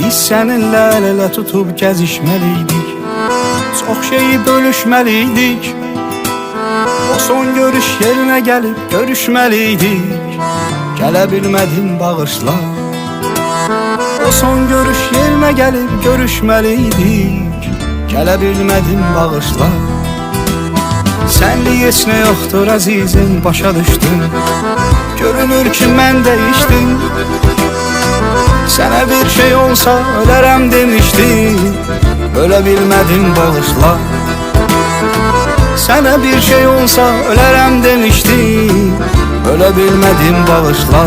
Biz səninlə əl-ələ tutub gəzişməliydik, çox şeyi bölüşməliydik. O son görüş yerinə gəlib görüşməliydik, gələ bilmədin bağışla. O son görüş yerinə gəlib görüşməliydik, gələ bilmədin bağışla. Sənlik heç nə yoxdur əzizim, başa düşdüm. Görünür ki mən dəyişdim. Sənə bir şey olsa ölərəm demişdim, ölə bilmədim bağışla. Sənə bir şey olsa ölərəm demişdim, ölə bilmədim bağışla.